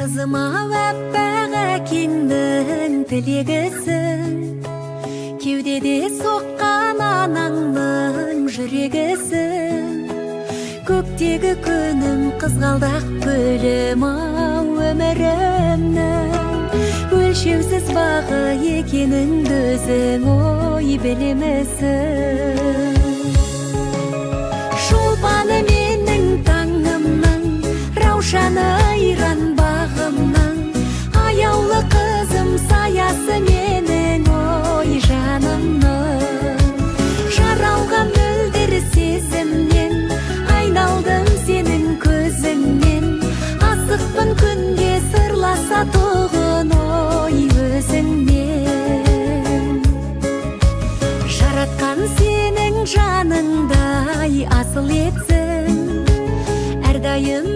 Kızıma vəpbəğə kingдің тілегісің, кеудеде соққан анаңның жүрегісің. Көктегі күнім қызғалдақ гүлім ау өмірімнің, өлшеусіз бағы екеніңді өзің ой білемісің. Шолпаны менің таңымның, раушаны айран бағымның, аяулы қызым саясы менің ой жанымның. Жаралған мөлдір сезімнен айналдым сенің көзіңнен, асықпын күнге сырласа тұғын ой өзіңнен. Жаратқан сенің жаныңдай асыл етсін, әрдайым